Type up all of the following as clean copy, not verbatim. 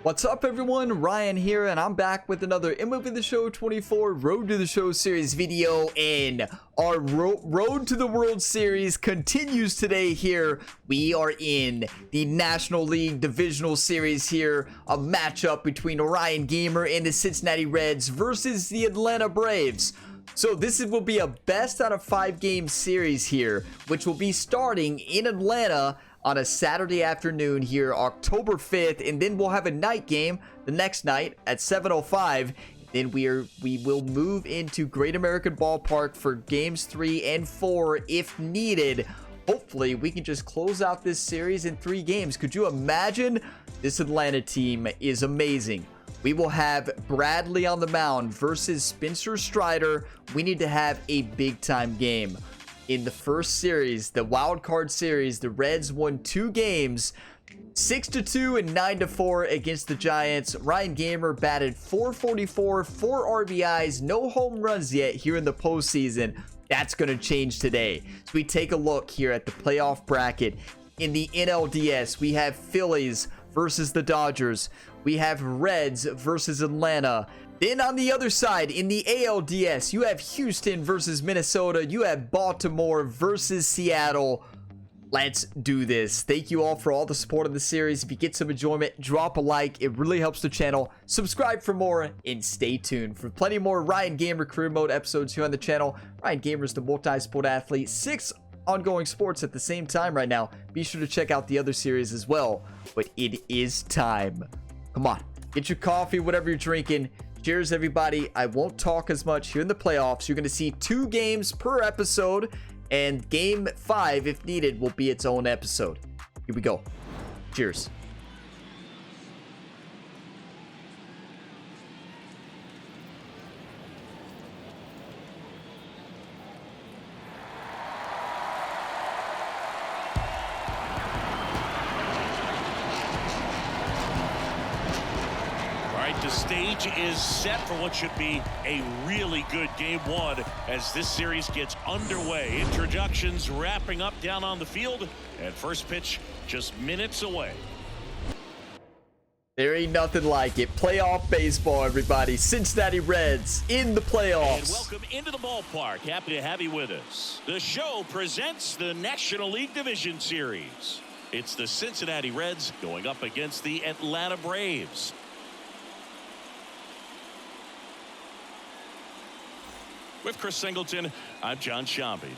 What's up, everyone? Ryan here, and I'm back with another MLB The Show 24 Road to the Show series video, and our Road to the World Series continues today here. We are in the National League Divisional Series here, a matchup between Orion Gamer and the Cincinnati Reds versus the Atlanta Braves. So this will be a best out of 5 game series here, which will be starting in Atlanta on a Saturday afternoon here, October 5th, and then we'll have a night game the next night at 7:05. Then we will move into Great American Ballpark for games 3 and 4 if needed. Hopefully we can just close out this series in 3 games. Could you imagine? This Atlanta team is amazing. We will have Bradley on the mound versus Spencer Strider. We need to have a big time game. In the first series, the wild card series, the Reds won 2 games, 6-2 and 9-4 against the Giants. Ryan Gamer batted .444, 4 RBIs, no home runs yet here in the postseason. That's going to change today. So we take a look here at the playoff bracket. In the NLDS, we have Phillies versus the Dodgers. We have Reds versus Atlanta. Then on the other side, in the ALDS, you have Houston versus Minnesota. You have Baltimore versus Seattle. Let's do this. Thank you all for all the support of the series. If you get some enjoyment, drop a like. It really helps the channel. Subscribe for more and stay tuned for plenty more Ryan Gamer Career Mode episodes here on the channel. Ryan Gamer is the multi-sport athlete. 6 ongoing sports at the same time right now. Be sure to check out the other series as well. But it is time. Come on. Get your coffee, whatever you're drinking. Cheers, everybody. I won't talk as much here in the playoffs. You're going to see 2 games per episode, and game 5, if needed, will be its own episode. Here we go. Cheers. The stage is set for what should be a really good game 1 as this series gets underway. Introductions wrapping up down on the field, and first pitch just minutes away. There ain't nothing like it. Playoff baseball, everybody. Cincinnati Reds in the playoffs. And welcome into the ballpark. Happy to have you with us. The show presents the National League Division Series. It's the Cincinnati Reds going up against the Atlanta Braves. With Chris Singleton, I'm John Shambi.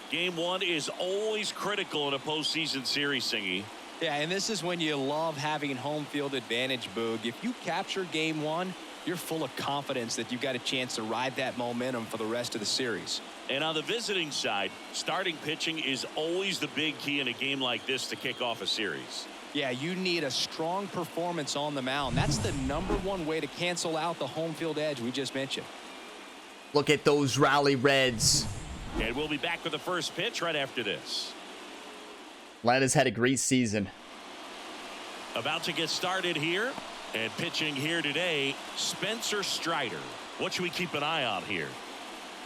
Game 1 is always critical in a postseason series, Singy. Yeah, and this is when you love having home field advantage, Boog. If you capture game 1, you're full of confidence that you've got a chance to ride that momentum for the rest of the series. And on the visiting side, starting pitching is always the big key in a game like this to kick off a series. Yeah, you need a strong performance on the mound. That's the #1 way to cancel out the home field edge we just mentioned. Look at those rally Reds. And we'll be back with the first pitch right after this. Atlanta's had a great season. About to get started here. And pitching here today, Spencer Strider. What should we keep an eye on here?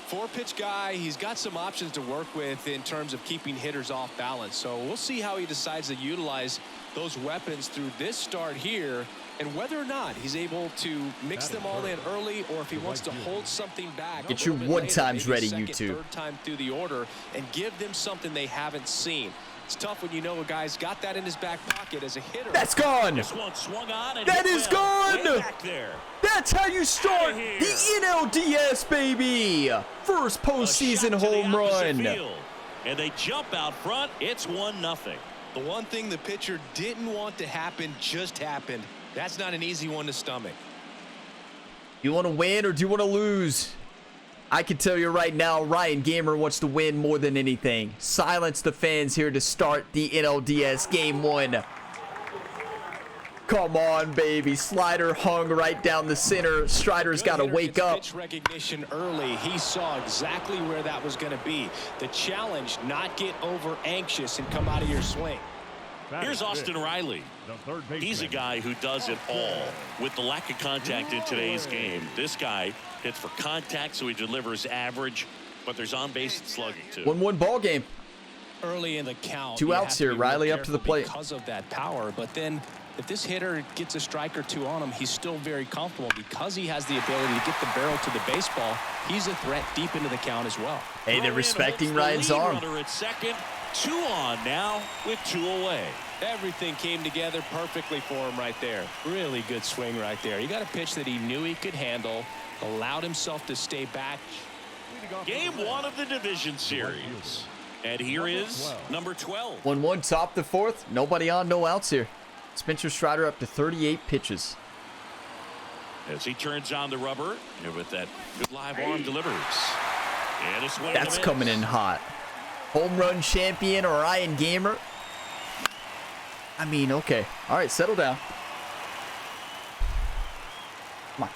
4-pitch guy. He's got some options to work with in terms of keeping hitters off balance. So we'll see how he decides to utilize those weapons through this start here, and whether or not he's able to mix them all in early, or if he wants to hold something back. Get your 1 times ready, second, YouTube. Third time through the order, and give them something they haven't seen. It's tough when you know a guy's got that in his back pocket as a hitter. That's gone. This one swung on and that is gone. Way back there. That's how you start the NLDS, baby. First postseason home run. Field. And they jump out front. It's 1-0. The one thing the pitcher didn't want to happen just happened. That's not an easy one to stomach. You want to win or do you want to lose? I can tell you right now, Ryan Gamer wants to win more than anything. Silence the fans here to start the NLDS game 1. Come on, baby. Slider hung right down the center. Strider's got to wake up. Pitch recognition early. He saw exactly where that was going to be. The challenge, not get over anxious and come out of your swing. Here's Austin Riley. He's a guy who does it all. With the lack of contact in today's game, this guy hits for contact, so he delivers average, but there's on-base slugging too. 1-1 ball game. Early in the count, 2 outs here. Riley up to the plate because of that power, but then if this hitter gets a strike or two on him, he's still very comfortable because he has the ability to get the barrel to the baseball. He's a threat deep into the count as well. Hey, they're respecting Ryan's arm. Runner at second, 2 on now with 2 away. Everything came together perfectly for him right there. Really good swing right there. He got a pitch that he knew he could handle, allowed himself to stay back. Game 1 of the division series. And here is number 12. 1-1, top the 4th. Nobody on, no outs here. Spencer Strider up to 38 pitches. As he turns on the rubber, and with that good live arm delivers. And a swing. That's coming in hot. Home run champion Ryan Gamer. I mean, okay. All right, settle down. Come on.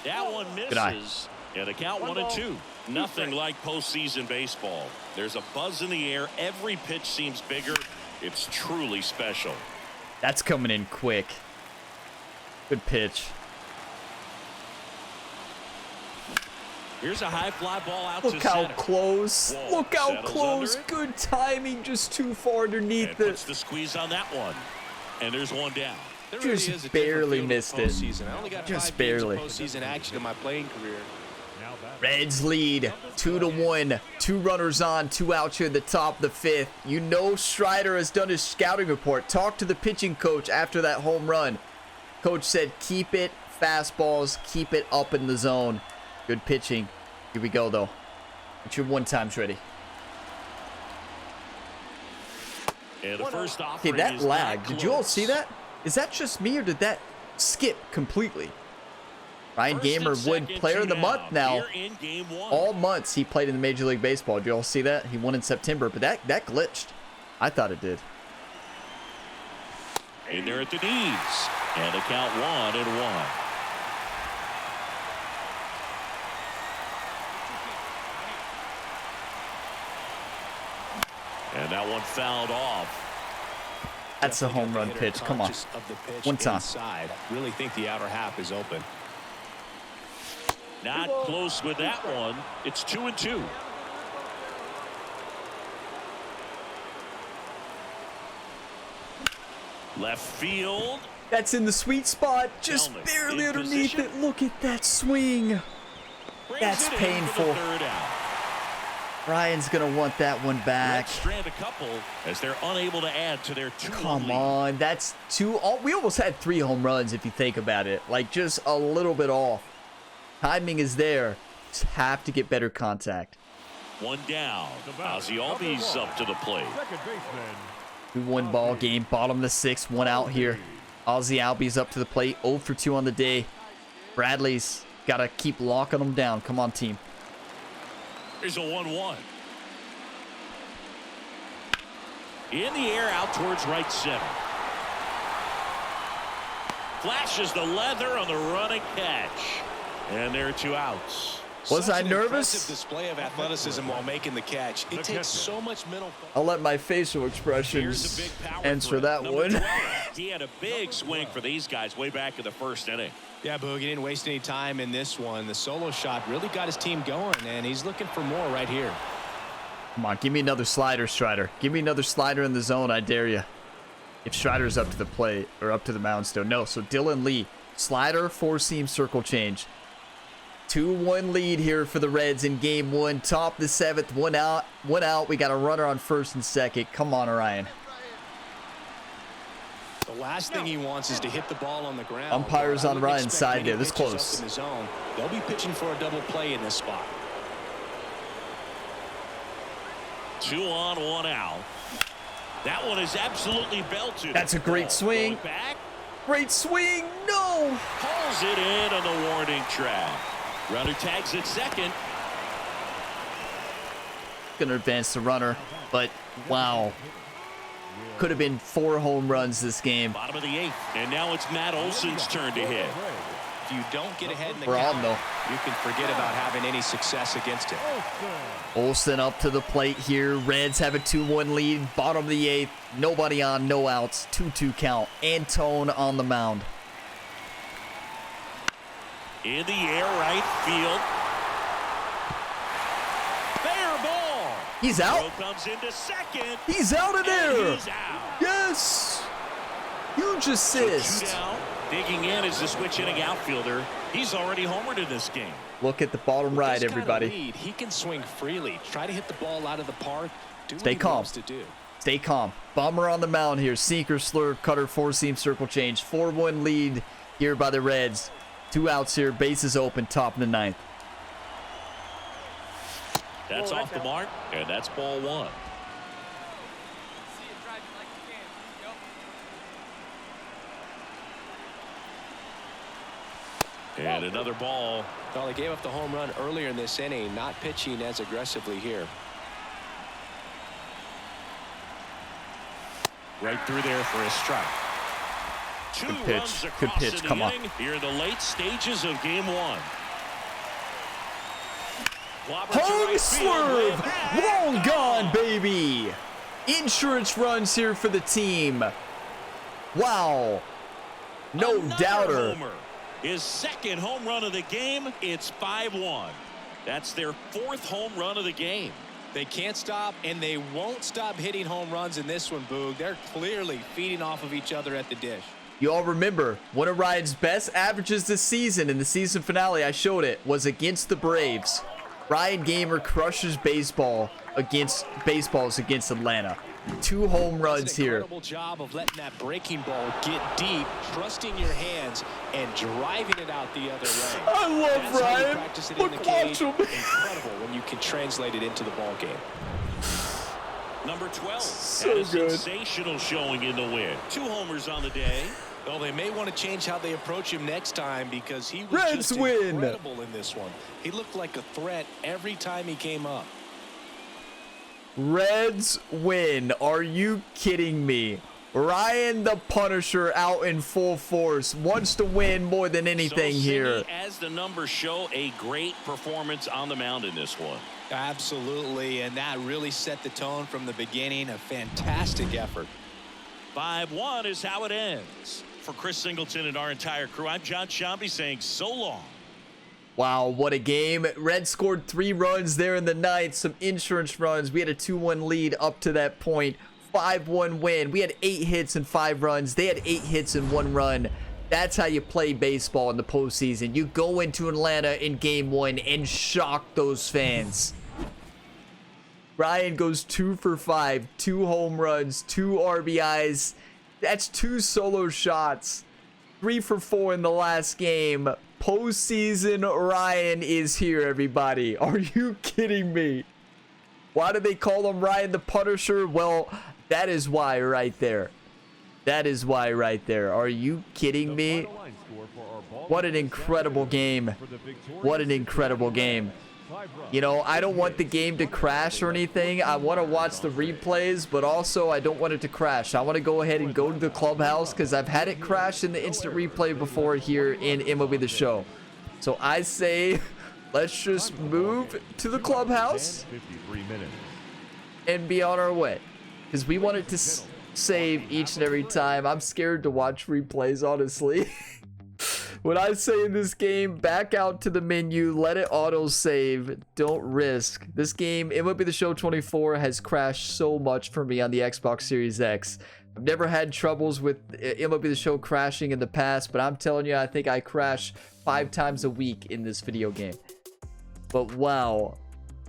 That one misses. And a count 1-2. Nothing like postseason baseball. There's a buzz in the air. Every pitch seems bigger. It's truly special. That's coming in quick. Good pitch. Here's a high fly ball out Look to how center. close. Whoa, Look how settles close. under it. Good timing. Just too far underneath And the. puts the squeeze on that one. And there's one down. There Just is a barely different missed feel it. to postseason. I only got Just 5 games of barely. postseason action in my playing career. Reds lead 2-1. 2 runners on, 2 outs here at the top of the 5th. You know Strider has done his scouting report. Talked to the pitching coach after that home run. Coach said, keep it fastballs, keep it up in the zone. Good pitching. Here we go, though. Get your 1 times ready. And the first Okay, offering that is lag. not Did you all close. see that? Is that just me, or did that skip completely? Ryan First Gamer and Wood second, Player of the 2 Month now. Here in game 1. All months he played in the Major League Baseball. Did you all see that? He won in September, but that glitched. I thought it did. In there at the knees. And a count 1-1. And that one fouled off. That's a home run pitch. Come on. One time. Inside. Really think the outer half is open. Not close with that one. It's 2-2. Left field. That's in the sweet spot. Just Helmet barely in underneath position. it. Look at that swing. Brings That's it in for the painful. 3rd out. Ryan's going to want that one back. Reds strand a couple as they're unable to add to their 2-1 Come lead. on. That's 2. We almost had 3 home runs if you think about it. Like, just a little bit off. Timing is there. Just have to get better contact. 1 down. Ozzie Albies up to the plate. 2-1 ball game. Bottom of the 6th. 1 out here. Ozzie Albies up to the plate. 0 for 2 on the day. Bradley's got to keep locking them down. Come on, team. Here's a 1-1. In the air out towards right center. Flashes the leather on the running catch. And there are 2 outs. Was I Such an nervous? impressive display of athleticism while making the catch. It takes so much mental. I'll let my facial Here's expressions a big power answer threat. that Number one. 12. He had a big swing for these guys way back in the 1st inning. Yeah, Boog, he didn't waste any time in this one. The solo shot really got his team going, and he's looking for more right here. Come on, give me another slider, Strider. Give me another slider in the zone, I dare you. If Strider's up to the plate, or up to the mound still. No, so Dylan Lee. Slider, 4-seam circle change. 2-1 lead here for the Reds in game 1. Top of the 7th, 1 out. 1 out. We got a runner on 1st and 2nd. Come on, Orion. The last thing he wants is to hit the ball on the ground. Umpires I on wouldn't Ryan's expect side many there. This pitches close. up in the zone. They'll be pitching for a double play in this spot. 2 on, 1 out. That one is absolutely belted. That's a great Ball swing. going back. Great swing. No. Pulls it in on the warning track. Runner tags at second. Gonna advance the runner, but wow. Could have been 4 home runs this game. Bottom of the 8th. And now it's Matt Olson's turn to hit. If you don't get ahead in the We're on, count, though. you can forget about having any success against it. Olsen up to the plate here. Reds have a 2-1 lead. Bottom of the 8th. Nobody on, no outs. 2-2 count. Antone on the mound. In the air, right field. Fair ball. He's out. Throw comes into second. He's out of there. He's out. Yes. Huge assist. So 2 down. Digging in is the switch hitting outfielder. He's already homered in this game. Look at the bottom right, everybody. He can swing freely. Try to hit the ball out of the park. Do Stay what he calm. wants to do. Stay calm. Bomber on the mound here. Sinker, slurve, cutter, four-seam, circle change. 4-1 lead here by the Reds. 2 outs here. Bases open. Top of the 9th. That's off the mark, and that's ball 1. And another ball. Well, they gave up the home run earlier in this inning, not pitching as aggressively here. Right through there for a strike. Two Good pitch. runs across Good pitch. in the Come on. inning here in the late stages of game 1. Home slurve. Long gone, baby. Insurance runs here for the team. Wow. No doubter. Homer. His second home run of the game. It's 5-1. That's their 4th home run of the game. They can't stop, and they won't stop hitting home runs in this one, Boog. They're clearly feeding off of each other at the dish. You all remember one of Ryan's best averages this season in the season finale, I showed it, was against the Braves. Ryan Gamer crushes baseballs against Atlanta. 2 home runs here. Incredible job of letting that breaking ball get deep, trusting your hands, and driving it out the other way. I love That's Ryan. how you practice it Look, in the cage. watch him. Incredible when you can translate it into the ball game. Number 12 So had a good. sensational showing in the win. 2 homers on the day. Well, they may want to change how they approach him next time because he was Reds just win. incredible in this one. He looked like a threat every time he came up. Reds win. Are you kidding me? Ryan the Punisher out in full force. Wants to win more than anything so, here. As the numbers show, a great performance on the mound in this one. Absolutely, and that really set the tone from the beginning. A fantastic effort. 5-1 is how it ends. For Chris Singleton and our entire crew, I'm John Shambi saying so long. Wow, what a game. Reds scored 3 runs there in the 9th. Some insurance runs. We had a 2-1 lead up to that point. 5-1 win. We had 8 hits and 5 runs. They had 8 hits and 1 run. That's how you play baseball in the postseason. You go into Atlanta in game 1 and shock those fans. Ryan goes 2 for 5. 2 home runs. 2 RBIs. That's 2 solo shots. 3 for 4 in the last game. Postseason Ryan is here, everybody. Are you kidding me? Why do they call him Ryan the Punisher? Well, that is why right there. That is why right there. Are you kidding me? What an incredible game. What an incredible game. You know, I don't want the game to crash or anything. I want to watch the replays, but also I don't want it to crash. I want to go ahead and go to the clubhouse because I've had it crash in the instant replay before here in MLB The Show. So I say, let's just move to the clubhouse and be on our way because we want it to save each and every time. I'm scared to watch replays, honestly. When I say in this game, back out to the menu, let it auto save, don't risk. This game, MLB The Show 24, has crashed so much for me on the Xbox Series X. I've never had troubles with MLB The Show crashing in the past, but I'm telling you, I think I crash 5 times a week in this video game. But wow,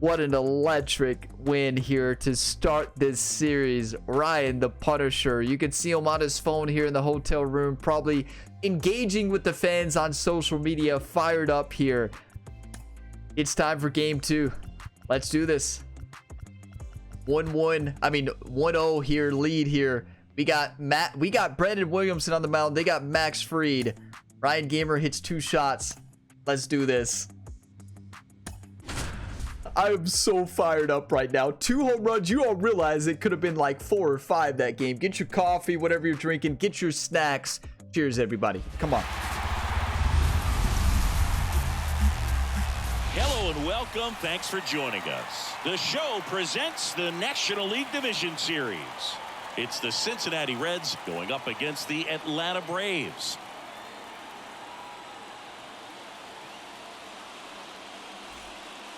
what an electric win here to start this series. Ryan the Punisher, you can see him on his phone here in the hotel room, probably engaging with the fans on social media, fired up here. It's time for game 2. Let's do this. 1-0 here, lead here. We got Brandon Williamson on the mound. They got Max Fried. Ryan Gamer hits 2 shots. Let's do this. I'm so fired up right now. 2 home runs. You all realize it could have been like 4 or 5 that game. Get your coffee, whatever you're drinking. Get your snacks. Cheers, everybody. Come on. Hello and welcome. Thanks for joining us. The show presents the National League Division Series. It's the Cincinnati Reds going up against the Atlanta Braves.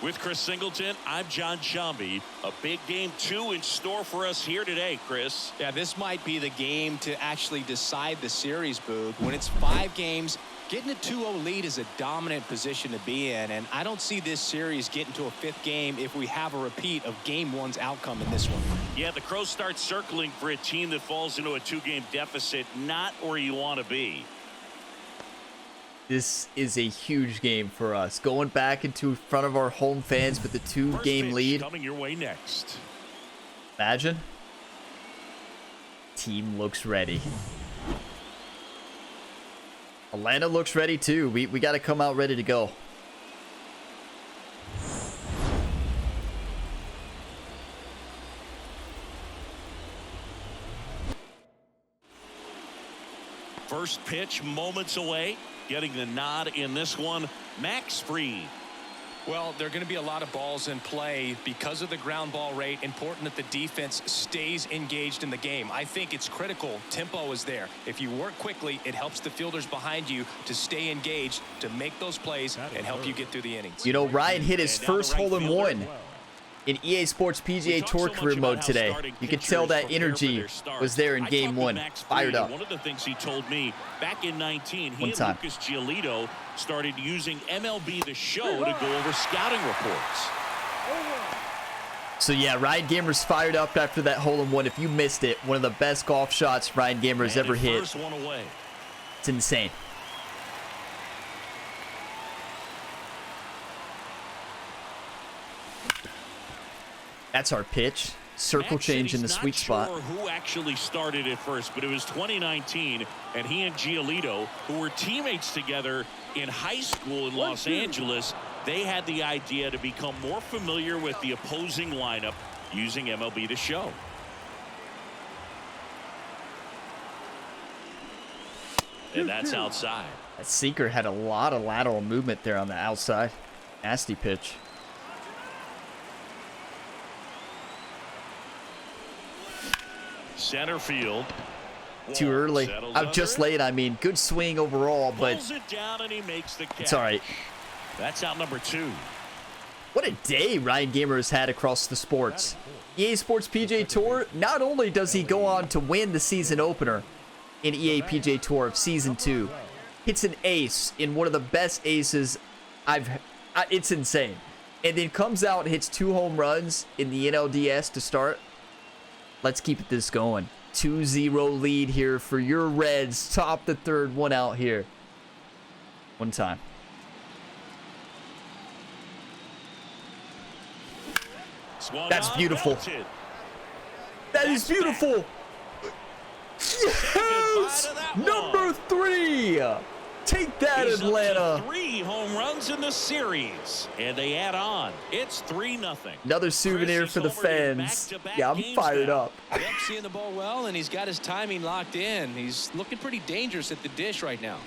With Chris Singleton, I'm John Shambi. A big game 2 in store for us here today, Chris. Yeah, this might be the game to actually decide the series, Boog. When it's 5 games, getting a 2-0 lead is a dominant position to be in, and I don't see this series getting to a 5th game if we have a repeat of Game 1's outcome in this one. Yeah, the Crows start circling for a team that falls into a 2-game deficit, not where you want to be. This is a huge game for us. Going back into front of our home fans with the 2-game lead. Coming your way next. Imagine. Team looks ready. Atlanta looks ready too. We got to come out ready to go. First pitch moments away. Getting the nod in this one, Max Fried. Well, there are going to be a lot of balls in play because of the ground ball rate. Important that the defense stays engaged in the game. I think it's critical. Tempo is there. If you work quickly, it helps the fielders behind you to stay engaged, to make those plays and help you get through the innings. You know, Ryan hit his first hole-in-one in EA Sports PGA Tour career mode today. You could tell that energy was there in game 1. Fired up. One of the things he told me back in 19, he and Lucas Giolito started using MLB The Show to go over scouting reports. So yeah, Ryan Gamer's fired up after that hole-in-one. If you missed it, one of the best golf shots Ryan Gamer's ever hit. First one away. It's insane. That's our pitch. Circle change in the sweet spot. Not sure who actually started it first, but it was 2019, and he and Giolito, who were teammates together in high school in Los Angeles, they had the idea to become more familiar with the opposing lineup using MLB The Show. And that's outside. That sinker had a lot of lateral movement there on the outside. Nasty pitch. Center field. Too early. I'm just late. I mean, good swing overall, but it's all right. That's out number 2. What a day Ryan Gamer has had across the sports. EA Sports PGA Tour, not only does he go on to win the season opener in EA PGA Tour of Season 2, hits an ace in one of the best aces it's insane. And then comes out and hits 2 home runs in the NLDS to start. Let's keep this going. 2-0 lead here for your Reds. Top the 3rd one out here. One time. That's beautiful. That is beautiful. Yes! Number 3. Take that, Atlanta. 3 home runs in the series, and they add on. It's 3-0. Another souvenir for the fans. Yeah, I'm fired up. Yep, seeing the ball well, and he's got his timing locked in. He's looking pretty dangerous at the dish right now.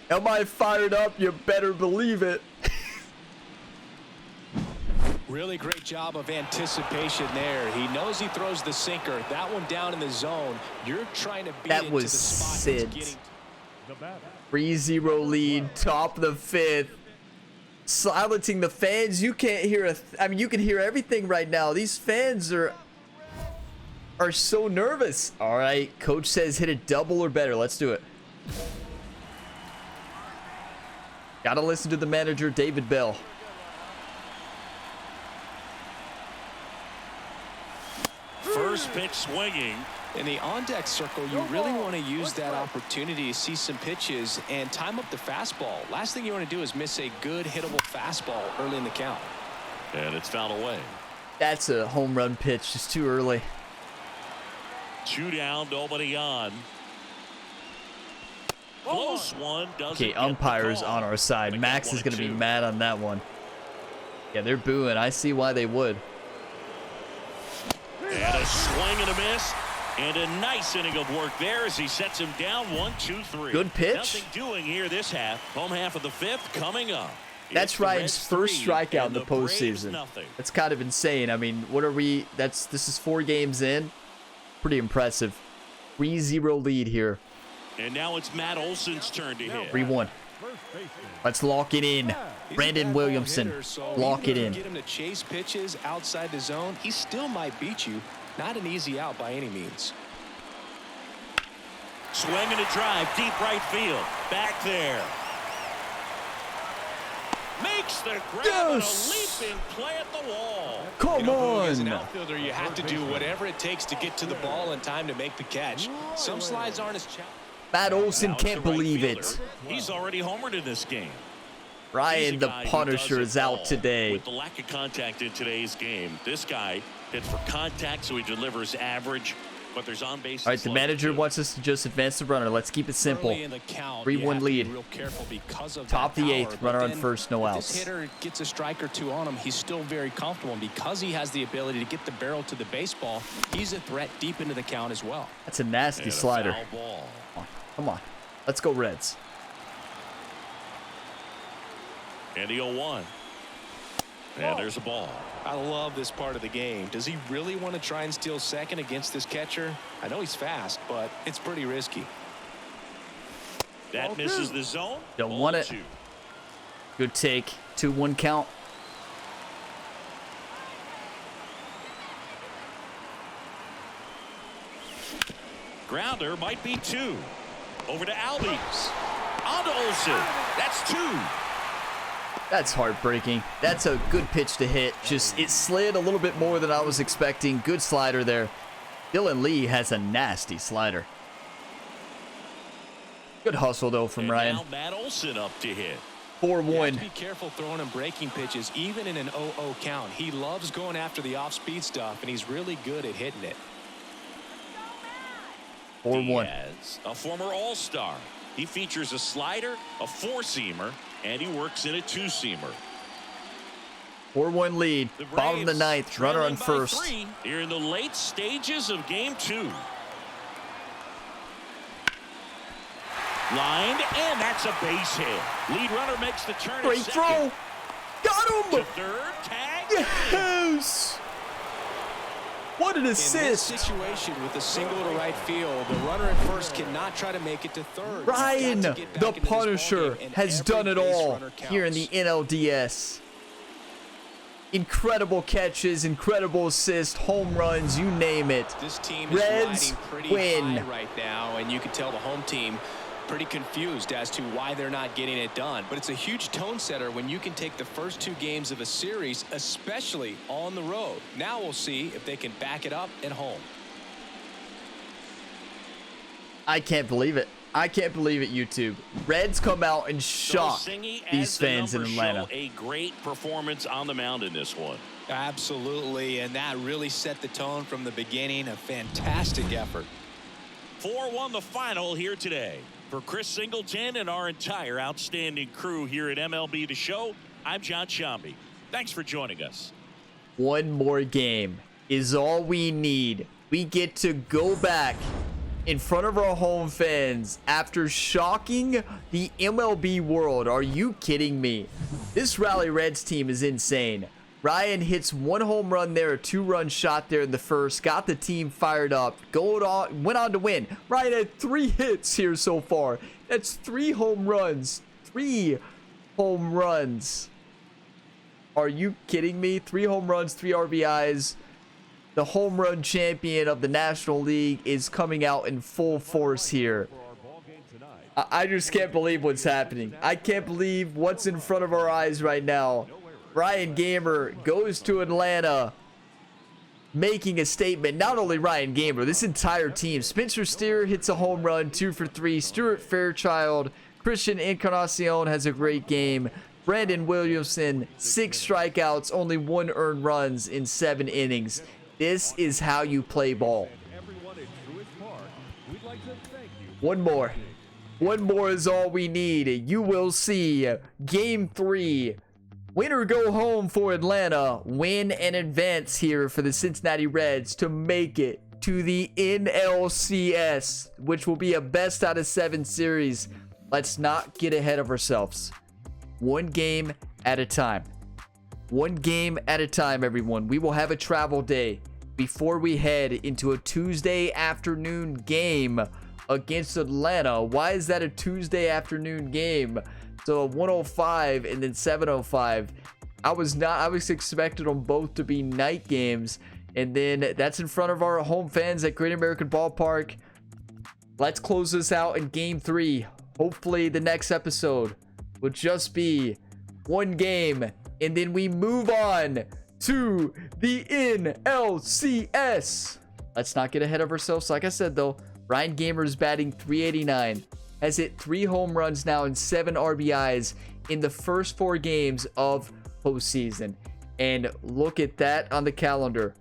Am I fired up? You better believe it. Really great job of anticipation there. He knows he throws the sinker. That one down in the zone. You're trying to beat it to the spot it's getting. 3-0 lead, top of the 5th. Silencing the fans. You can't hear I mean, you can hear everything right now. These fans are so nervous. All right, coach says hit a double or better. Let's do it. Gotta listen to the manager, David Bell. First pitch swinging. In the on-deck circle, you really want to use that opportunity to see some pitches and time up the fastball. Last thing you want to do is miss a good hittable fastball early in the count. And it's fouled away. That's a home run pitch. Just too early. 2 down, nobody on. Close one. Okay, umpire's on our side. Max is going to be mad on that one. Yeah, they're booing. I see why they would. And a swing and a miss. And a nice inning of work there as he sets him down 1-2-3. Good pitch. Nothing doing here this half. Home half of the 5th coming up. That's Ryan's first strikeout in the postseason. That's kind of insane. I mean, what are we? This is 4 games in. Pretty impressive. 3-0 lead here. And now it's Matt Olson's turn to hit. 3-1. Let's lock it in. Brandon Williamson, lock it in. Get him to chase pitches outside the zone. He still might beat you. Not an easy out by any means. Swinging a drive, deep right field. Back there. Makes the grab and a leaping play at the wall. Come As an on. outfielder, you have to do whatever it takes to get to the ball in time to make the catch. Some slides aren't as challenging. Matt Olson Now it's can't the right believe fielder. it. He's already homered in this game. Ryan the He's a guy who Punisher does is it out all. today. With the lack of contact in today's game, this guy hits for contact, so he delivers average, but there's on base. All right, the manager wants us to just advance the runner. Let's keep it simple. Early in the count, 3-1 you have to be lead. real careful because of Top that of the power, eighth, but runner on then first, no if outs. This hitter gets a strike or two on him. He's still very comfortable, and because he has the ability to get the barrel to the baseball, he's a threat deep into the count as well. That's a nasty And a slider. foul ball. Come on. Let's go Reds. And the 0-1. And there's a ball. I love this part of the game. Does he really want to try and steal second against this catcher? I know he's fast, but it's pretty risky. That misses the zone. Don't want it. 0-2. Good take. 2-1 count. Grounder might be 2. Over to Albies. On to Olsen. That's 2. That's heartbreaking. That's a good pitch to hit. Just, it slid a little bit more than I was expecting. Good slider there. Dylan Lee has a nasty slider. Good hustle, though, from And Ryan. now Matt Olsen up to hit. You have 4-1. to be careful throwing him breaking pitches, even in an 0-0 count. He loves going after the off-speed stuff, and he's really good at hitting it. 4-1. Diaz, a former All-Star. He features a slider, a four-seamer, and he works in a two-seamer. 4-1 lead. The Bottom of the Braves ninth. Runner on trailing by first. 3 here in the late stages of Game 2. Lined, and that's a base hit. Lead runner makes the turn. Great at throw. second. Got To him. third, tag. Yes. What an In this assist. situation with a single to right field, the runner at first cannot try to make it to third. Ryan, He's got to get back the into this Punisher, ballgame, and has every done it base all runner here in the counts. NLDS. Incredible catches, incredible assists, home runs, you name it. This team Reds is riding pretty win. high right now, and you can tell the home team pretty confused as to why they're not getting it done. But it's a huge tone setter when you can take the first 2 games of a series, especially on the road. Now we'll see if they can back it up at home. I can't believe it. I can't believe it, YouTube. Reds come out and shock Singy, these as the fans in numbers Atlanta. show, a great performance on the mound in this one. Absolutely, and that really set the tone from the beginning. A fantastic effort. 4-1 the final here today. For Chris Singleton and our entire outstanding crew here at MLB The Show, I'm John Shambi. Thanks for joining us. One more game is all we need. We get to go back in front of our home fans after shocking the MLB world. Are you kidding me? This Rally Reds team is insane. Ryan hits 1 home run there, a 2-run shot there in the first, got the team fired up, went on to win. Ryan had 3 hits here so far. That's 3 home runs. 3 home runs. Are you kidding me? 3 home runs, 3 RBIs. The home run champion of the National League is coming out in full force here. I just can't believe what's happening. I can't believe what's in front of our eyes right now. Ryan Gamer goes to Atlanta, making a statement. Not only Ryan Gamer, this entire team. Spencer Steer hits a home run, 2 for 3. Stuart Fairchild, Christian Encarnacion has a great game. Brandon Williamson, 6 strikeouts, only 1 earned runs in 7 innings. This is how you play ball. One more. One more is all we need. You will see Game 3. Win or go home for Atlanta. Win and advance here for the Cincinnati Reds to make it to the NLCS, which will be a best out of 7 series. Let's not get ahead of ourselves. One game at a time. One game at a time, everyone. We will have a travel day before we head into a Tuesday afternoon game against Atlanta. Why is that a Tuesday afternoon game? So 105 and then 705. I was expecting them both to be night games. And then that's in front of our home fans at Great American Ballpark. Let's close this out in game 3. Hopefully the next episode will just be one game. And then we move on to the NLCS. Let's not get ahead of ourselves. Like I said, though, Ryan Gamer is batting .389. Has hit 3 home runs now and 7 RBIs in the first 4 games of postseason. And look at that on the calendar.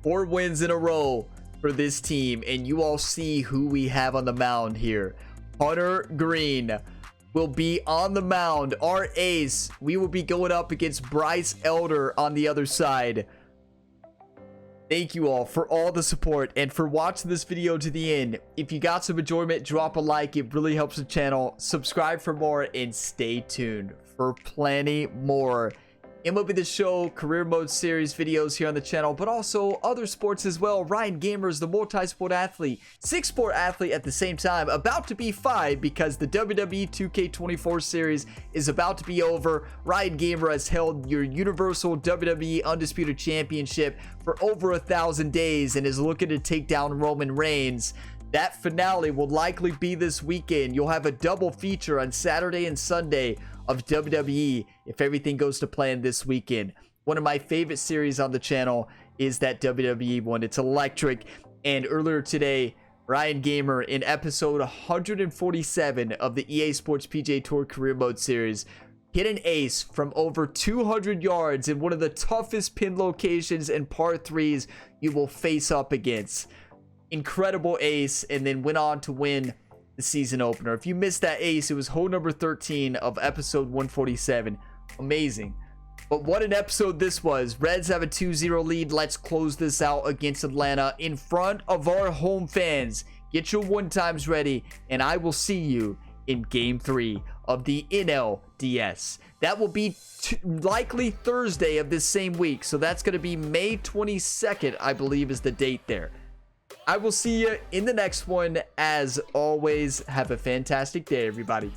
4 wins in a row for this team. And you all see who we have on the mound here. Hunter Green will be on the mound. Our ace. We will be going up against Bryce Elder on the other side. Thank you all for all the support and for watching this video to the end. If you got some enjoyment, drop a like. It really helps the channel. Subscribe for more and stay tuned for plenty more MLB The Show career mode series videos here on the channel, but also other sports as well. Ryan Gamer is the multi-sport athlete, 6-sport athlete at the same time, about to be 5 because the WWE 2K24 series is about to be over. Ryan Gamer has held your Universal WWE Undisputed Championship for over 1,000 days and is looking to take down Roman Reigns. That finale will likely be this weekend. You'll have a double feature on Saturday and Sunday of WWE if everything goes to plan this weekend. One of my favorite series on the channel is that WWE one. It's electric. And earlier today, Ryan Gamer in episode 147 of the EA Sports PGA Tour Career Mode series hit an ace from over 200 yards in one of the toughest pin locations and par 3s you will face up against. Incredible ace, and then went on to win the season opener. If you missed that ace, it was hole number 13 of episode 147. Amazing. But what an episode this was. Reds have a 2-0 lead. Let's close this out against Atlanta in front of our home fans. Get your 1-times ready, and I will see you in game 3 of the NLDS. That will be likely Thursday of this same week. So that's going to be May 22nd, I believe is the date there. I will see you in the next one. As always, have a fantastic day, everybody.